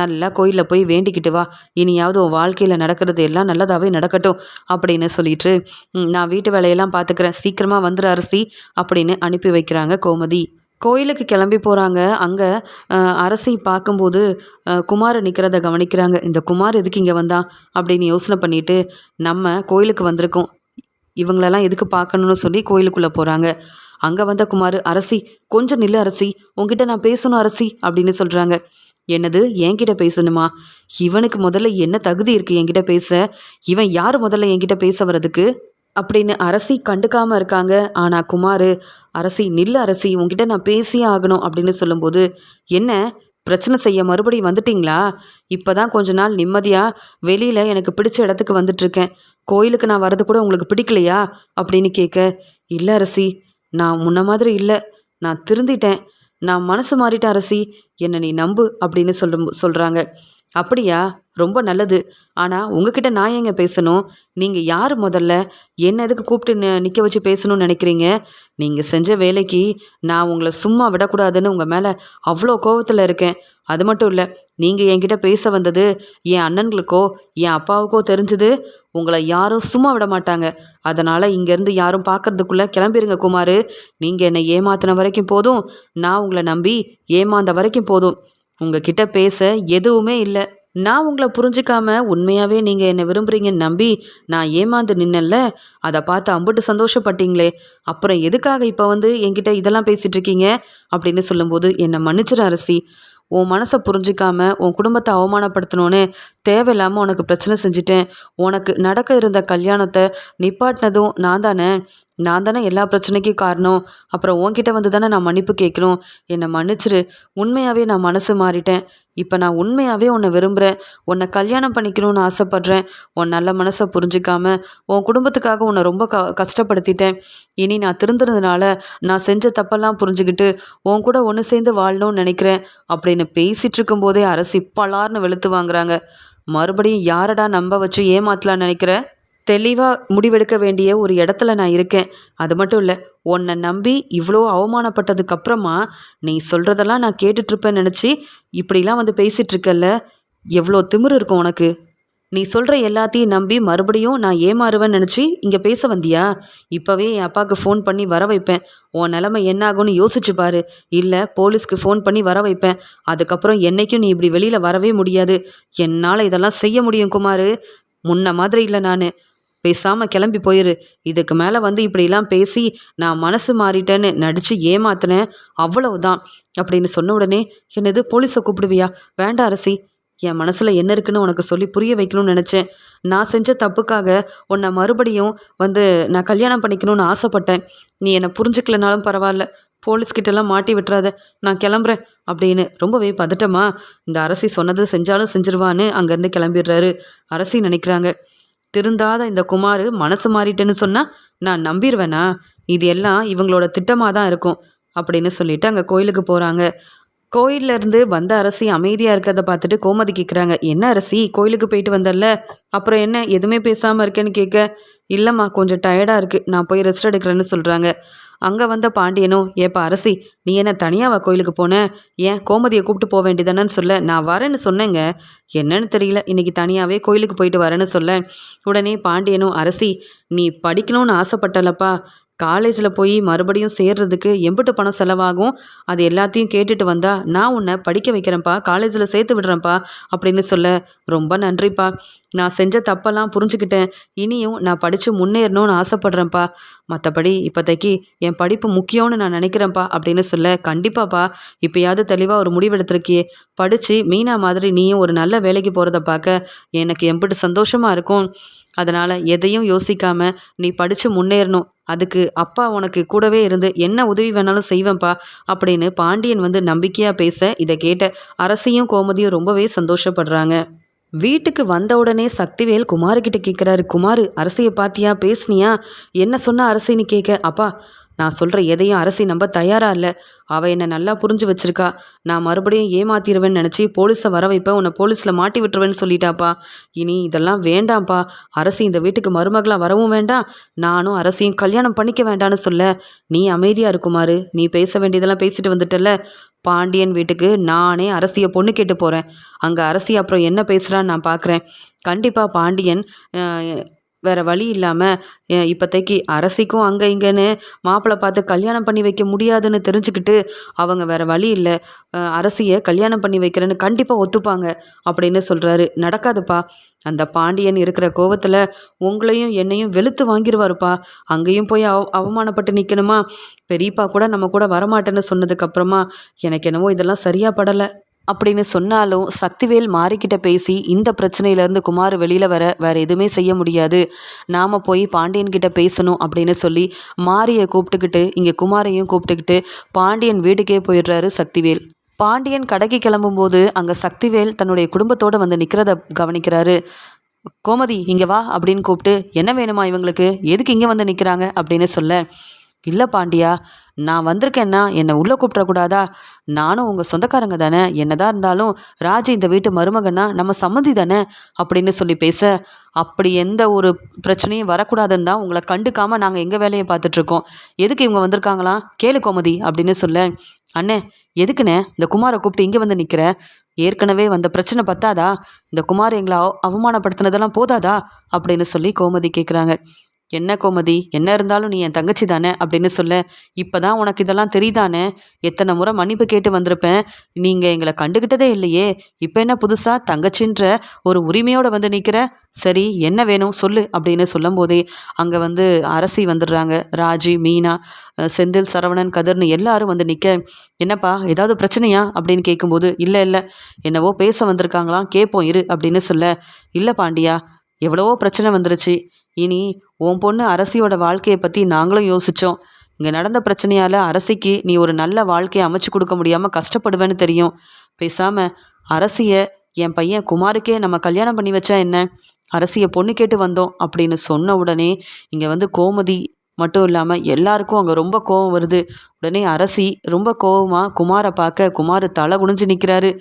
நல்லா கோயிலில் போய் வேண்டிக்கிட்டு வா, இனியாவது உன் வாழ்க்கையில் நடக்கிறது எல்லாம் நல்லதாகவே நடக்கட்டும் அப்படின்னு சொல்லிட்டு நான் வீட்டு வேலையெல்லாம் பார்த்துக்கிறேன், சீக்கிரமாக வந்துரு அரசி அப்படின்னு அனுப்பி வைக்கிறாங்க கோமதி. கோயிலுக்கு கிளம்பி போகிறாங்க. அங்கே அரசி பார்க்கும்போது குமார் நிற்கிறத கவனிக்கிறாங்க. இந்த குமார் எதுக்கு இங்கே வந்தான் அப்படின்னு யோசனை பண்ணிட்டு, நம்ம கோயிலுக்கு வந்திருக்கோம், இவங்களெல்லாம் எதுக்கு பார்க்கணுன்னு சொல்லி கோயிலுக்குள்ளே போகிறாங்க. அங்கே வந்த குமார், அரசி கொஞ்சம் நில்லு அரசி, உங்ககிட்ட நான் பேசணும் அரசி அப்படின்னு சொல்கிறாங்க. என்னது, என்கிட்ட பேசணுமா? இவனுக்கு முதல்ல என்ன தகுதி இருக்குது என்கிட்ட பேச? இவன் யார் முதல்ல என்கிட்ட பேச வர்றதுக்கு அப்படின்னு அரசி கண்டுக்காமல் இருக்காங்க. ஆனால் குமார், அரசி நில்லு அரசி, உங்ககிட்ட நான் பேசியே ஆகணும் அப்படின்னு சொல்லும்போது, என்ன பிரச்சனை செய்ய மறுபடியும் வந்துட்டிங்களா? இப்போ தான் கொஞ்ச நாள் நிம்மதியாக வெளியில் எனக்கு பிடிச்ச இடத்துக்கு வந்துட்டுருக்கேன், கோயிலுக்கு நான் வரது கூட உங்களுக்கு பிடிக்கலையா அப்படின்னு கேட்க, இல்லை அரசி, நான் முன்ன மாதிரி இல்லை, நான் திருந்திட்டேன், நான் மனசு மாறிட்டேன் அரசி, என்னை நீ நம்பு அப்படின்னு சொல்கிறாங்க. அப்படியா, ரொம்ப நல்லது. ஆனால் உங்ககிட்ட நான் ஏங்க பேசணும்? நீங்கள் யார் முதல்ல? என்ன எதுக்கு கூப்பிட்டு நிற்க வச்சு பேசணும்னு நினைக்கிறீங்க? நீங்கள் செஞ்ச வேலைக்கு நான் உங்களை சும்மா விடக்கூடாதுன்னு உங்கள் மேலே அவ்வளோ கோவத்தில் இருக்கேன். அது மட்டும் இல்லை, நீங்கள் என்கிட்ட பேச வந்தது என் அண்ணன்களுக்கோ என் அப்பாவுக்கோ தெரிஞ்சது, உங்களை யாரும் சும்மா விட மாட்டாங்க. அதனால் இங்கேருந்து யாரும் பார்க்கறதுக்குள்ளே கிளம்பிடுங்க குமார். நீங்கள் என்னை ஏமாத்தின வரைக்கும் போதும், நான் உங்களை நம்பி ஏமாந்த வரைக்கும் போதும். உங்ககிட்ட பேச எதுவுமே இல்லை. நான் உங்களை புரிஞ்சிக்காம உண்மையாகவே நீங்கள் என்னை விரும்புகிறீங்கன்னு நம்பி நான் ஏமாந்து நின்னல, அதை பார்த்து அம்புட்டு சந்தோஷப்பட்டீங்களே, அப்புறம் எதுக்காக இப்போ வந்து என்கிட்ட இதெல்லாம் பேசிகிட்டு இருக்கீங்க அப்படின்னு சொல்லும்போது, என்னை மன்னிச்சிட அரசி, உன் மனசை புரிஞ்சிக்காம உன் குடும்பத்தை அவமானப்படுத்தணுன்னு தேவையில்லாமல் உனக்கு பிரச்சனை செஞ்சுட்டேன். உனக்கு நடக்க இருந்த கல்யாணத்தை நிப்பாட்டினதும் நான் தானே எல்லா பிரச்சனைக்கும் காரணம். அப்புறம் உன்கிட்ட வந்து தானே நான் மன்னிப்பு கேட்கணும். என்னை மன்னிச்சிரு, உண்மையாகவே நான் மனசு மாறிட்டேன். இப்போ நான் உண்மையாகவே உன்னை விரும்புகிறேன், உன்னை கல்யாணம் பண்ணிக்கணும்னு ஆசைப்பட்றேன். உன் நல்ல மனசை புரிஞ்சிக்காம உன் குடும்பத்துக்காக உன்னை ரொம்ப கஷ்டப்படுத்திட்டேன். இனி நான் திருந்துறதுனால நான் செஞ்ச தப்பெல்லாம் புரிஞ்சுக்கிட்டு உன் கூட ஒன்று சேர்ந்து வாழணும்னு நினைக்கிறேன் அப்படின்னு பேசிகிட்டு இருக்கும்போதே அரசி பலார்னு வெளுத்து வாங்குறாங்க. மறுபடியும் யாரடா நம்ப வச்சு ஏமாத்தலான்னு நினைக்கிற? தெளிவாக முடிவெடுக்க வேண்டிய ஒரு இடத்துல நான் இருக்கேன். அது மட்டும் இல்லை, உன்னை நம்பி இவ்வளோ அவமானப்பட்டதுக்கப்புறமா நீ சொல்கிறதெல்லாம் நான் கேட்டுட்ருப்பேன்னு நினச்சி இப்படிலாம் வந்து பேசிகிட்ருக்கல்ல, எவ்வளோ திமிரு இருக்கும் உனக்கு? நீ சொல்கிற எல்லாத்தையும் நம்பி மறுபடியும் நான் ஏமாறுவேன்னு நினச்சி இங்கே பேச வந்தியா? இப்போவே என் அப்பாவுக்கு ஃபோன் பண்ணி வர வைப்பேன். உன் நிலமை என்ன ஆகும்னு யோசிச்சு பாரு. இல்லை போலீஸ்க்கு ஃபோன் பண்ணி வர வைப்பேன். அதுக்கப்புறம் என்றைக்கும் நீ இப்படி வெளியில் வரவே முடியாது. என்னால் இதெல்லாம் செய்ய முடியும் குமார். முன்ன மாதிரி இல்லை நான். பேசாமல் கிளம்பி போயிரு. இதுக்கு மேலே வந்து இப்படிலாம் பேசி நான் மனசு மாறிட்டேன்னு நடித்து ஏமாத்தினேன், அவ்வளவுதான் அப்படின்னு சொன்ன உடனே, என்னது போலீஸை கூப்பிடுவியா? வேண்டாம் அரசி, என் மனசில் என்ன இருக்குன்னு உனக்கு சொல்லி புரிய வைக்கணும்னு நினச்சேன். நான் செஞ்ச தப்புக்காக உன்னை மறுபடியும் வந்து நான் கல்யாணம் பண்ணிக்கணும்னு ஆசைப்பட்டேன். நீ என்னை புரிஞ்சுக்கலனாலும் பரவாயில்ல, போலீஸ்கிட்டலாம் மாட்டி விட்டுறாத, நான் கிளம்புறேன் அப்படின்னு ரொம்பவே பதட்டமா இந்த அரசி சொன்னது செஞ்சாலும் செஞ்சிருவான்னு அங்கேருந்து கிளம்பிடுறாரு. அரசி நினைக்கிறாங்க, திருந்தாத இந்த குமார் மனசு மாறிட்டேன்னு சொன்னால் நான் நம்பிடுவேனா? இது எல்லாம் இவங்களோட திட்டமாக தான் இருக்கும் அப்படின்னு சொல்லிட்டு அங்கே கோயிலுக்கு போகிறாங்க. கோயிலேருந்து வந்த அரசி அமைதியாக இருக்கிறத பார்த்துட்டு கோமதி கேட்குறாங்க, என்ன அரசி கோயிலுக்கு போயிட்டு வந்தல்ல, அப்புறம் என்ன எதுவுமே பேசாமல் இருக்கேன்னு கேட்க, இல்லைம்மா கொஞ்சம் டயர்டாக இருக்குது, நான் போய் ரெஸ்ட் எடுக்கிறேன்னு சொல்கிறாங்க. அங்கே வந்த பாண்டியனும், ஏப்பா அரசி, நீ என்ன தனியாவா கோயிலுக்கு போனேன்? ஏன் கோமதியை கூப்பிட்டு போக வேண்டியதானேன்னு சொல்ல, நான் வரேன்னு சொன்னேங்க, என்னன்னு தெரியல, இன்றைக்கி தனியாகவே கோயிலுக்கு போயிட்டு வரேன்னு சொல்ல, உடனே பாண்டியனும், அரசி நீ படிக்கணும்னு ஆசைப்பட்டலப்பா, காலேஜில் போய் மறுபடியும் சேர்றதுக்கு எம்பிட்டு பணம் செலவாகும், அது எல்லாத்தையும் கேட்டுட்டு வந்தா நான் உன்னை படிக்க வைக்கிறேன்ப்பா, காலேஜில் சேர்த்து விடுறேன்ப்பா அப்படின்னு சொல்ல, ரொம்ப நன்றிப்பா, நான் செஞ்ச தப்பெல்லாம் புரிஞ்சுக்கிட்டேன், இனியும் நான் படித்து முன்னேறணும்னு ஆசைப்பட்றேன்ப்பா, மற்றபடி இப்போதைக்கு என் படிப்பு முக்கியம்னு நான் நினைக்கிறேன்ப்பா அப்படின்னு சொல்ல, கண்டிப்பாப்பா இப்போயாவது தெளிவாக ஒரு முடிவெடுத்திருக்கியே, படித்து மீனா மாதிரி நீயும் ஒரு நல்ல வேலைக்கு போகிறத பார்க்க எனக்கு எம்பிட்டு சந்தோஷமாக இருக்கும். அதனால் எதையும் யோசிக்காமல் நீ படித்து முன்னேறணும், அதுக்கு அப்பா உனக்கு கூடவே இருந்து என்ன உதவி வேணாலும் செய்வேன்ப்பா அப்படின்னு பாண்டியன் வந்து நம்பிக்கையாக பேச, இதை கேட்ட அரசியும் கோமதியும் ரொம்பவே சந்தோஷப்படுறாங்க. வீட்டுக்கு வந்த உடனே சக்திவேல் குமார்கிட்ட கேட்குறாரு, குமார் அரசியை பார்த்தியா, பேசுனியா, என்ன சொன்ன அரசின்னு கேட்க, அப்பா நான் சொல்கிற எதையும் அரசி நம்ப தயாராக இல்லை. அவள் என்னை நல்லா புரிஞ்சு வச்சிருக்கா. நான் மறுபடியும் ஏமாத்திடுவேன்னு நினச்சி போலீஸை வர வைப்பேன், உன்னை போலீஸில் மாட்டி விட்டுருவேன்னு சொல்லிட்டாப்பா. இனி இதெல்லாம் வேண்டாம்ப்பா. அரசி இந்த வீட்டுக்கு மருமகளாக வரவும் வேண்டாம், நானும் அரசியும் கல்யாணம் பண்ணிக்க வேண்டான்னு சொல்ல. நீ அமைதியாக இருக்குமாறு, நீ பேச வேண்டியதெல்லாம் பேசிட்டு வந்துட்டல. பாண்டியன் வீட்டுக்கு நானே அரசியை பொண்ணு கேட்டு போகிறேன். அங்கே அரசி அப்புறம் என்ன பேசுகிறான்னு நான் பார்க்குறேன். கண்டிப்பாக பாண்டியன் வேறு வழி இல்லாமல் இப்போதைக்கு அரசிக்கும் அங்கே இங்கேன்னு மாப்பிள்ளை பார்த்து கல்யாணம் பண்ணி வைக்க முடியாதுன்னு தெரிஞ்சுக்கிட்டு அவங்க வேறு வழி இல்லை, அரசியை கல்யாணம் பண்ணி வைக்கிறேன்னு கண்டிப்பாக ஒத்துப்பாங்க அப்படின்னு சொல்கிறாரு. நடக்காதுப்பா. அந்த பாண்டியன் இருக்கிற கோவத்தில் உங்களையும் என்னையும் வெளுத்து வாங்கிடுவாருப்பா. அங்கேயும் போய் அவமானப்பட்டு நிற்கணுமா? பெரியப்பா கூட நம்ம கூட வரமாட்டேன்னு சொன்னதுக்கப்புறமா எனக்கு என்னவோ இதெல்லாம் சரியாக படலை அப்படின்னு சொன்னாலும் சக்திவேல் மாறிக்கிட்ட பேசி இந்த பிரச்சனையிலேருந்து குமார் வெளியில் வேறு எதுவுமே செய்ய முடியாது. நாம் போய் பாண்டியன்கிட்ட பேசணும் அப்படின்னு சொல்லி மாரியை கூப்பிட்டுக்கிட்டு இங்கே குமாரையும் கூப்பிட்டுக்கிட்டு பாண்டியன் வீட்டுக்கே போயிடுறாரு சக்திவேல். பாண்டியன் கடைக்கு கிளம்பும்போது அங்கே சக்திவேல் தன்னுடைய குடும்பத்தோடு வந்து நிற்கிறத கவனிக்கிறாரு. கோமதி இங்கே வா அப்படின்னு கூப்பிட்டு, என்ன வேணுமா இவங்களுக்கு, எதுக்கு இங்கே வந்து நிற்கிறாங்க அப்படின்னு சொல்ல, இல்லை பாண்டியா, நான் வந்திருக்கேன்னா என்னை உள்ளே கூப்பிடக்கூடாதா? நானும் உங்கள் சொந்தக்காரங்க தானே, என்னதான் இருந்தாலும் ராஜி இந்த வீட்டு மருமகன்னா நம்ம சம்மந்தி தானே அப்படின்னு சொல்லி பேச, அப்படி எந்த ஒரு பிரச்சனையும் வரக்கூடாதுன்னு தான் உங்களை கண்டுக்காமல் நாங்கள் எங்கள் வேலையை பார்த்துட்ருக்கோம். எதுக்கு இவங்க வந்திருக்காங்களாம் கேளு கோமதி அப்படின்னு சொல்ல, அண்ணே எதுக்குண்ணே இந்த குமாரை கூப்பிட்டு இங்கே வந்து நிற்கிற? ஏற்கனவே வந்த பிரச்சனை பத்தாதா? இந்த குமார் எங்களை அவமானப்படுத்தினதெல்லாம் போதாதா அப்படின்னு சொல்லி கோமதி கேட்குறாங்க. என்ன கோமதி, என்ன இருந்தாலும் நீ என் தங்கச்சி தானே அப்படின்னு சொல்ல, இப்போ தான் உனக்கு இதெல்லாம் தெரியுதானே? எத்தனை முறை மன்னிப்பு கேட்டு வந்திருப்பேன், நீங்கள் எங்களை கண்டுக்கிட்டதே இல்லையே. இப்போ என்ன புதுசாக தங்கச்சின்ற ஒரு உரிமையோடு வந்து நிற்கிற? சரி என்ன வேணும் சொல்லு அப்படின்னு சொல்லும் போதே அங்கே வந்து அரசி வந்துடுறாங்க. ராஜி, மீனா, செந்தில், சரவணன், கதிர்னு எல்லாரும் வந்து நிற்க, என்னப்பா ஏதாவது பிரச்சனையா அப்படின்னு கேட்கும்போது, இல்லை இல்லை என்னவோ பேச வந்திருக்காங்களாம், கேட்போம் இரு அப்படின்னு சொல்ல, இல்லை பாண்டியா எவ்வளவோ பிரச்சனை வந்துருச்சு, இனி உன் பொண்ணு அரசியோட வாழ்க்கையை பற்றி நாங்களும் யோசித்தோம். இங்கே நடந்த பிரச்சனையால் அரசிக்கு நீ ஒரு நல்ல வாழ்க்கையை அமைச்சு கொடுக்க முடியாமல் கஷ்டப்படுவேன்னு தெரியும். பேசாமல் அரசியை என் பையன் குமாருக்கே நம்ம கல்யாணம் பண்ணி வச்சா என்ன? அரசியை பொண்ணு கேட்டு வந்தோம் அப்படின்னு சொன்ன உடனே இங்கே வந்து கோமதி மட்டும் இல்லாமல் எல்லாருக்கும் அங்கே ரொம்ப கோபம் வருது. உடனே அரசி ரொம்ப கோபமாக குமாரை பார்க்க, குமார் தலை குனிஞ்சு நிற்கிறாரு.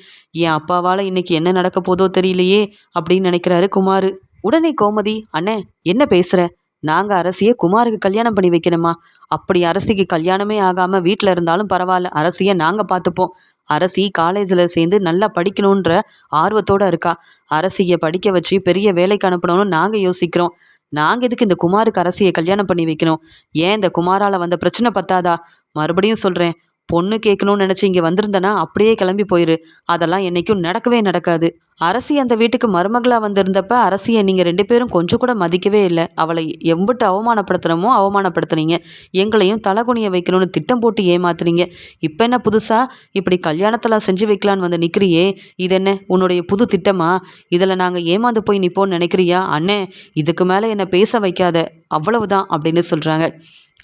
என் அப்பாவால் இன்னைக்கு என்ன நடக்க போதோ தெரியலையே அப்படின்னு நினைக்கிறாரு குமார். உடனே கோமதி, அண்ணே என்ன பேசுகிற? நாங்கள் அரசியை குமாருக்கு கல்யாணம் பண்ணி வைக்கணுமா? அப்படி அரசிக்கு கல்யாணமே ஆகாமல் வீட்டில் இருந்தாலும் பரவாயில்ல, அரசியை நாங்கள் பார்த்துப்போம். அரசி காலேஜில் சேர்ந்து நல்லா படிக்கணுன்ற ஆர்வத்தோடு இருக்கா. அரசியை படிக்க வச்சு பெரிய வேலைக்கு அனுப்பணும்னு நாங்கள் யோசிக்கிறோம். நாங்கள் எதுக்கு இந்த குமாருக்கு அரசியை கல்யாணம் பண்ணி வைக்கணும்? ஏன் இந்த குமாரால் வந்த பிரச்சனை பத்தாதா? மறுபடியும் சொல்கிறேன், பொண்ணு கேட்கணும்னு நினச்சி இங்கே வந்திருந்தனா அப்படியே கிளம்பி போயிரு. அதெல்லாம் என்றைக்கும் நடக்கவே நடக்காது. அரசி அந்த வீட்டுக்கு மருமகளாக வந்திருந்தப்ப அரசியை நீங்கள் 2 பேரும் கொஞ்சம் கூட மதிக்கவே இல்லை. அவளை எம்பிட்டு அவமானப்படுத்துகிறமோ அவமானப்படுத்துனீங்க. எங்களையும் தலகுனிய வைக்கணும்னு திட்டம் போட்டு ஏமாத்துறீங்க. இப்போ என்ன புதுசாக இப்படி கல்யாணத்தெல்லாம் செஞ்சு வைக்கலான்னு வந்து நிற்கிறியே, இது என்ன உன்னுடைய புது திட்டமா? இதில் நாங்கள் ஏமாந்து போய் நிற்போன்னு நினைக்கிறியா? அண்ணே இதுக்கு மேலே என்னை பேச வைக்காத, அவ்வளவுதான் அப்படின்னு சொல்கிறாங்க.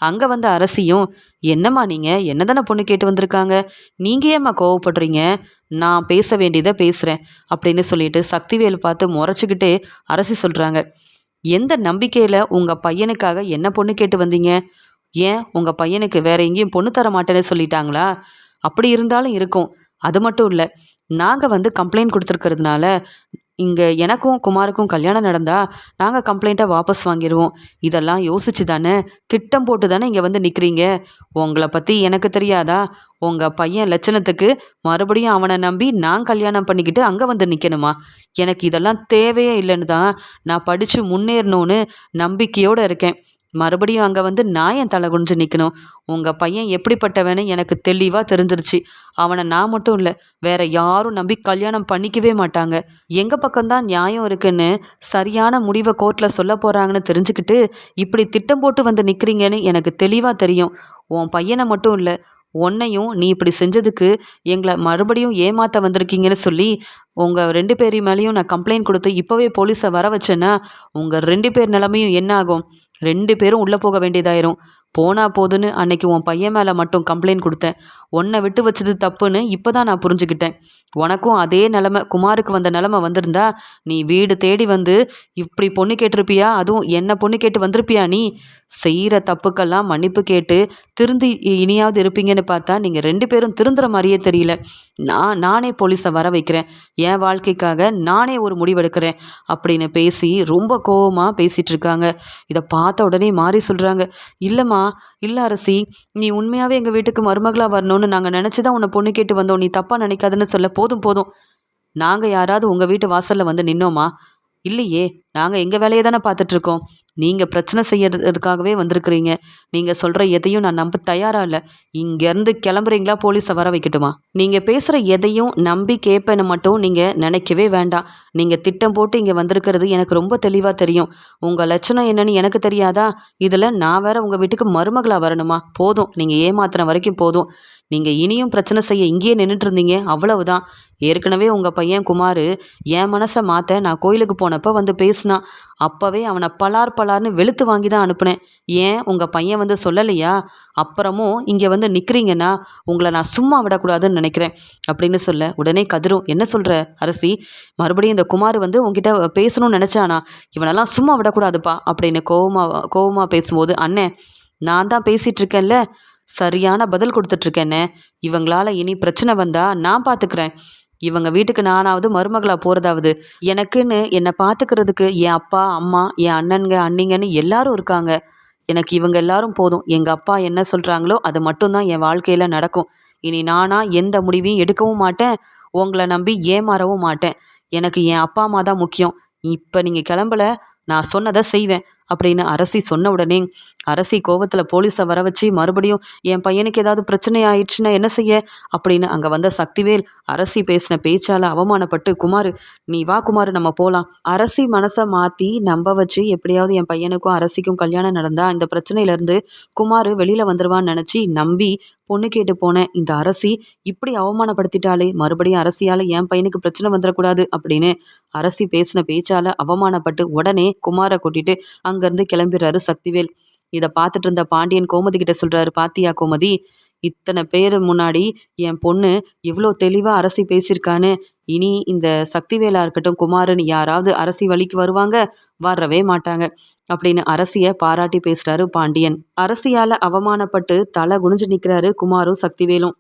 அங்கே வந்த அரசியும், என்னம்மா நீங்கள் என்ன தானே பொண்ணு கேட்டு வந்திருக்காங்க, நீங்கள் ஏம்மா கோவப்படுறீங்க? நான் பேச வேண்டியதை பேசுகிறேன் அப்படின்னு சொல்லிட்டு சக்திவேல் பார்த்து முறைச்சிக்கிட்டே அரசி சொல்கிறாங்க. எந்த நம்பிக்கையில் உங்கள் பையனுக்காக என்ன பொண்ணு கேட்டு வந்தீங்க? ஏன் உங்கள் பையனுக்கு வேற எங்கேயும் பொண்ணு தர மாட்டேன்னு சொல்லிட்டாங்களா? அப்படி இருந்தாலும் இருக்கும். அது மட்டும் இல்லை, நாங்கள் வந்து கம்ப்ளைண்ட் கொடுத்துருக்கிறதுனால இங்கே எனக்கும் குமாருக்கும் கல்யாணம் நடந்தால் நாங்கள் கம்ப்ளைண்ட்டை வாபஸ் வாங்கிடுவோம். இதெல்லாம் யோசிச்சு தானே, திட்டம் போட்டு தானே இங்கே வந்து நிற்கிறீங்க. உங்களை பற்றி எனக்கு தெரியாதா? உங்கள் பையன் லட்சணத்துக்கு மறுபடியும் அவனை நம்பி நான் கல்யாணம் பண்ணிக்கிட்டு அங்கே வந்து நிற்கணுமா? எனக்கு இதெல்லாம் தேவையே இல்லைன்னு தான் நான் படித்து முன்னேறணும்னு நம்பிக்கையோடு இருக்கேன். மறுபடியும் அங்கே வந்து நான் என் தலை குனிஞ்சு நிற்கணும்? உங்கள் பையன் எப்படிப்பட்டவன்னு எனக்கு தெளிவாக தெரிஞ்சிருச்சு. அவனை நான் மட்டும் இல்லை, வேற யாரும் நம்பி கல்யாணம் பண்ணிக்கவே மாட்டாங்க. எங்கள் பக்கம்தான் நியாயம் இருக்குன்னு சரியான முடிவை கோர்ட்டில் சொல்ல போகிறாங்கன்னு தெரிஞ்சுக்கிட்டு இப்படி திட்டம் போட்டு வந்து நிற்கிறீங்கன்னு எனக்கு தெளிவாக தெரியும். உன் பையனை மட்டும் இல்லை, உன்னையும் நீ இப்படி செஞ்சதுக்கு எங்களை மறுபடியும் ஏமாற்ற வந்திருக்கீங்கன்னு சொல்லி உங்கள் 2 பேர் மேலேயும் நான் கம்ப்ளைண்ட் கொடுத்து இப்போவே போலீஸை வர வச்சேன்னா உங்கள் 2 பேர் நிலைமையும் என்ன ஆகும்? 2 பேரும் உள்ளே போக வேண்டியதாயிரும். போனா போதுன்னு அன்னைக்கு உன் பையன் மேலே மட்டும் கம்ப்ளைண்ட் கொடுத்தேன். உன்னை விட்டு வச்சது தப்புன்னு இப்போ தான் நான் புரிஞ்சுக்கிட்டேன். உனக்கும் அதே நிலமை குமாருக்கு வந்த நிலமை வந்திருந்தா நீ வீடு தேடி வந்து இப்படி பொண்ணு கேட்டிருப்பியா? அதுவும் என்ன பொண்ணு கேட்டு வந்திருப்பியா நீ? செய்கிற தப்புக்கெல்லாம் மன்னிப்பு கேட்டு திருந்தி இனியாவது இருப்பீங்கன்னு பார்த்தா நீங்கள் 2 பேரும் திருந்துற மாதிரியே தெரியல. நானே போலீஸை வர வைக்கிறேன். என் வாழ்க்கைக்காக நானே ஒரு முடிவெடுக்கிறேன் அப்படின்னு பேசி ரொம்ப கோவமாக பேசிகிட்டு இருக்காங்க. இதை பார்த்த உடனே மாறி சொல்கிறாங்க, இல்லைம்மா, இல்லை அரசி, நீ உண்மையாகவே எங்கள் வீட்டுக்கு மருமகளாக வரணும்னு நாங்கள் நினச்சி தான் உன்னை பொண்ணு கேட்டு வந்தோம். நீ தப்பாக நினைக்காதுன்னு சொல்ல, போதும் போதும், நாங்கள் யாராவது உங்கள் வீட்டு வாசலில் வந்து நின்னோமா? இல்லையே, நாங்கள் எங்கள் வேலையை தானே பார்த்துட்ருக்கோம். நீங்கள் பிரச்சனை செய்யறதுக்காகவே வந்திருக்கிறீங்க. நீங்கள் சொல்கிற எதையும் நான் நம்ப தயாராக இல்லை. இங்கேருந்து கிளம்புறீங்களா? போலீஸை வர வைக்கட்டுமா? நீங்கள் பேசுகிற எதையும் நம்பி கேட்பேன்னு மட்டும் நீங்கள் நினைக்கவே வேண்டாம். நீங்கள் திட்டம் போட்டு இங்கே வந்திருக்கிறது எனக்கு ரொம்ப தெளிவாக தெரியும். உங்கள் லட்சணம் என்னன்னு எனக்கு தெரியாதா? இதில் நான் வேற உங்கள் வீட்டுக்கு மருமகளாக வரணுமா? போதும், நீங்கள் ஏமாத்துன வரைக்கும் போதும். நீங்கள் இனியும் பிரச்சனை செய்ய இங்கேயே நின்றுட்டு இருந்தீங்க, அவ்வளவுதான். ஏற்கனவே உங்கள் பையன் குமார் என் மனசை மாற்ற நான் கோயிலுக்கு போனப்போ வந்து பேசினான். அப்போவே அவனை பலார்னு வெளுத்து வாங்கி தான் அனுப்புனேன். ஏன் உங்கள் பையன் வந்து சொல்லலையா? அப்புறமும் இங்கே வந்து நிற்கிறீங்கன்னா உங்களை நான் சும்மா விடக்கூடாதுன்னு நினைக்கிறேன் அப்படின்னு சொல்ல, உடனே கதிரும், என்ன சொல்கிற அரசி? மறுபடியும் இந்த குமார் வந்து உங்ககிட்ட பேசணும்னு நினச்சானா? இவனெல்லாம் சும்மா விடக்கூடாதுப்பா அப்படின்னு கோவமாக பேசும்போது, அண்ணே, நான் தான் பேசிகிட்டு இருக்கேன்ல, சரியான பதில் கொடுத்துட்ருக்கேன்னே. இவங்களால இனி பிரச்சனை வந்தால் நான் பார்த்துக்கிறேன். இவங்க வீட்டுக்கு நானாவது மருமகளாக போகிறதாவது. எனக்குன்னு என்னை பார்த்துக்கிறதுக்கு என் அப்பா, அம்மா, என் அண்ணனுங்க, அண்ணிங்கன்னு எல்லாரும் இருக்காங்க. எனக்கு இவங்க எல்லாரும் போதும். எங்கள் அப்பா என்ன சொல்கிறாங்களோ அது மட்டும்தான் என் வாழ்க்கையில் நடக்கும். இனி நானாக எந்த முடிவையும் எடுக்கவும் மாட்டேன். உங்களை நம்பி ஏமாறவும் மாட்டேன். எனக்கு என் அப்பா அம்மா தான் முக்கியம். இப்போ நீங்கள் கிளம்பல, நான் சொன்னதை செய்வேன் அப்படின்னு அரசி சொன்ன உடனே அரசி கோபத்தில் போலீஸை வர வச்சு மறுபடியும் என் பையனுக்கு ஏதாவது பிரச்சனை ஆயிடுச்சுன்னா என்ன செய்ய அப்படின்னு அங்கே வந்த சக்திவேல் அரசி பேசின பேச்சால் அவமானப்பட்டு, குமார், நீ வா குமார், நம்ம போகலாம். அரசி மனசை மாற்றி நம்ப வச்சு எப்படியாவது என் பையனுக்கும் அரசிக்கும் கல்யாணம் நடந்தால் இந்த பிரச்சனையிலேருந்து குமார் வெளியில் வந்துடுவான்னு நினச்சி நம்பி பொண்ணு கேட்டு போனேன். இந்த அரசி இப்படி அவமானப்படுத்திட்டாலே மறுபடியும் அரசியால் என் பையனுக்கு பிரச்சனை வந்துடக்கூடாது அப்படின்னு அரசி பேசின பேச்சால் அவமானப்பட்டு உடனே குமாரை கூட்டிட்டு அங்கேருந்து கிளம்பிடுறாரு சக்திவேல். இதை பார்த்துட்டு இருந்த பாண்டியன் கோமதி கிட்ட சொல்கிறாரு, பாத்தியா கோமதி, இத்தனை பேர் முன்னாடி என் பொண்ணு இவ்வளோ தெளிவாக அரசி பேசியிருக்கான்னு. இனி இந்த சக்திவேலா இருக்கட்டும், குமாருன்னு யாராவது அரசி வழிக்கு வருவாங்க? வரவே மாட்டாங்க அப்படின்னு அரசியை பாராட்டி பேசுகிறாரு பாண்டியன். அரசியால் அவமானப்பட்டு தலை குனிஞ்சு நிற்கிறாரு குமாரும் சக்திவேலும்.